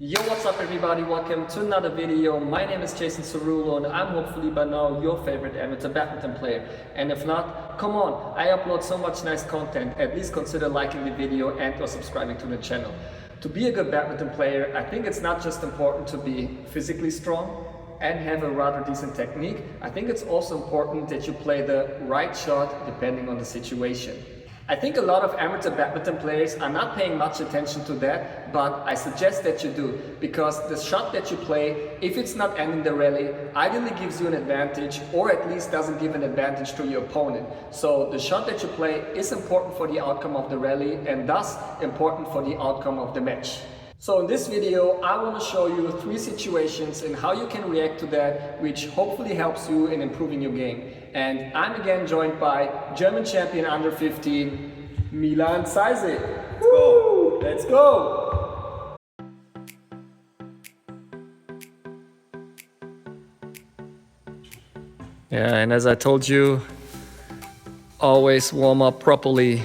Yo, what's up everybody, welcome to another video. My name is Jason Cerulo and I'm hopefully by now your favorite amateur badminton player. And if not, come on, I upload so much nice content, at least consider liking the video and or subscribing to the channel. To be a good badminton player, I think it's not just important to be physically strong and have a rather decent technique. I think it's also important that you play the right shot depending on the situation. I think a lot of amateur badminton players are not paying much attention to that, but I suggest that you do, because the shot that you play, if it's not ending the rally, ideally gives you an advantage, or at least doesn't give an advantage to your opponent. So the shot that you play is important for the outcome of the rally and thus important for the outcome of the match. So in this video, I want to show you 3 situations and how you can react to that, which hopefully helps you in improving your game. And I'm again joined by German champion under 15, Milan Seisig. Let's go! Let's go! Yeah, and as I told you, always warm up properly.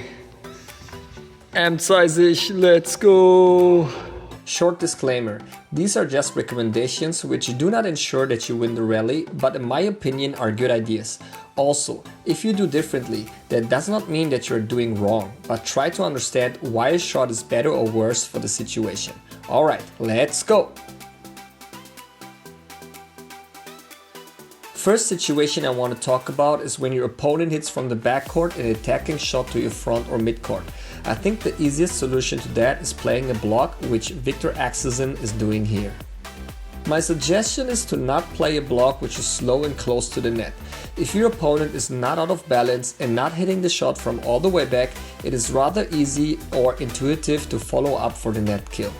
Seisig, let's go! Short disclaimer, these are just recommendations which do not ensure that you win the rally, but in my opinion are good ideas. Also, if you do differently, that does not mean that you're doing wrong, but try to understand why a shot is better or worse for the situation. Alright, let's go! First situation I want to talk about is when your opponent hits from the backcourt an attacking shot to your front or midcourt. I think the easiest solution to that is playing a block, which Viktor Axelsen is doing here. My suggestion is to not play a block which is slow and close to the net. If your opponent is not out of balance and not hitting the shot from all the way back, it is rather easy or intuitive to follow up for the net kill.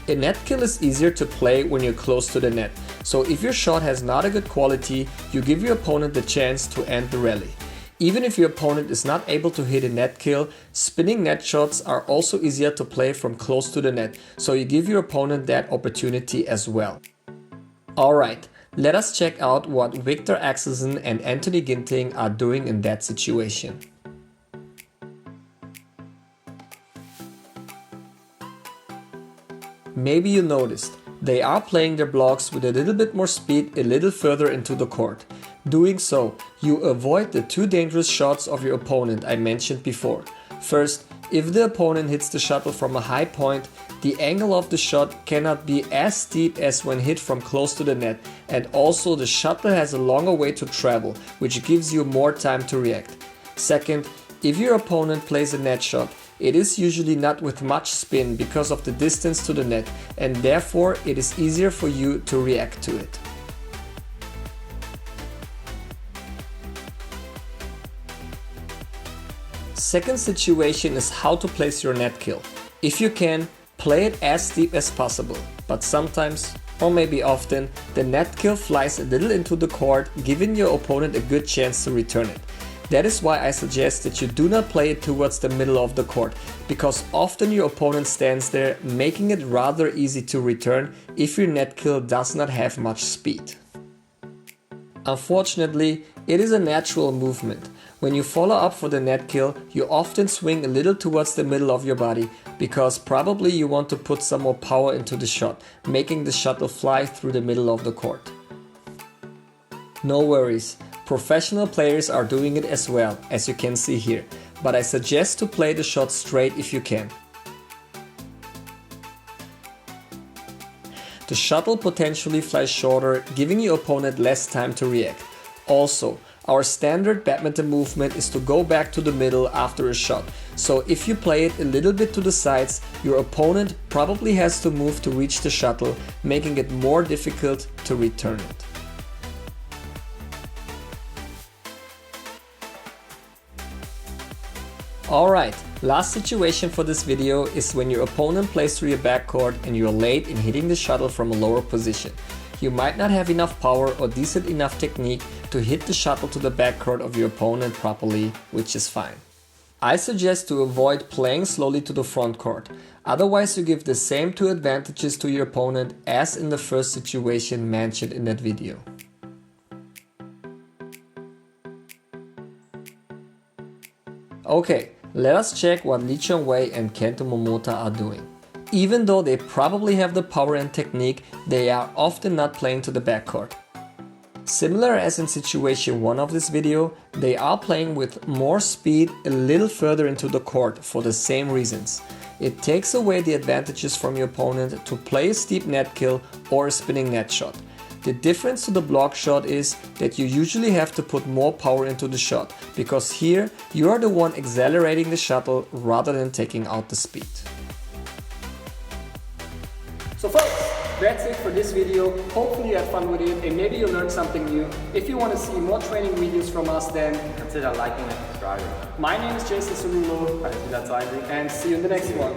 A net kill is easier to play when you're close to the net, so if your shot has not a good quality, you give your opponent the chance to end the rally. Even if your opponent is not able to hit a net kill, spinning net shots are also easier to play from close to the net, so you give your opponent that opportunity as well. Alright, let us check out what Viktor Axelsen and Anthony Ginting are doing in that situation. Maybe you noticed, they are playing their blocks with a little bit more speed a little further into the court. Doing so, you avoid the 2 dangerous shots of your opponent I mentioned before. First, if the opponent hits the shuttle from a high point, the angle of the shot cannot be as steep as when hit from close to the net, and also the shuttle has a longer way to travel, which gives you more time to react. Second, if your opponent plays a net shot, it is usually not with much spin because of the distance to the net, and therefore it is easier for you to react to it. Second situation is how to place your net kill. If you can, play it as steep as possible, but sometimes, or maybe often, the net kill flies a little into the court, giving your opponent a good chance to return it. That is why I suggest that you do not play it towards the middle of the court, because often your opponent stands there, making it rather easy to return if your net kill does not have much speed. Unfortunately, it is a natural movement. When you follow up for the net kill, you often swing a little towards the middle of your body, because probably you want to put some more power into the shot, making the shuttle fly through the middle of the court. No worries. Professional players are doing it as well, as you can see here, but I suggest to play the shot straight if you can. The shuttle potentially flies shorter, giving your opponent less time to react. Also, our standard badminton movement is to go back to the middle after a shot, so if you play it a little bit to the sides, your opponent probably has to move to reach the shuttle, making it more difficult to return it. Alright, last situation for this video is when your opponent plays through your backcourt and you're late in hitting the shuttle from a lower position. You might not have enough power or decent enough technique to hit the shuttle to the backcourt of your opponent properly, which is fine. I suggest to avoid playing slowly to the front court, otherwise you give the same 2 advantages to your opponent as in the first situation mentioned in that video. Okay, let us check what Lee Chong-wei and Kento Momota are doing. even though they probably have the power and technique, they are often not playing to the backcourt. Similar as in situation 1 of this video, they are playing with more speed a little further into the court for the same reasons. It takes away the advantages from your opponent to play a steep net kill or a spinning net shot. The difference to the block shot is that you usually have to put more power into the shot, because here you are the one accelerating the shuttle rather than taking out the speed. So folks, that's it for this video. Hopefully you had fun with it and maybe you learned something new. If you want to see more training videos from us, then consider liking and subscribing. My name is Jason Cerulo, and see you in the next one.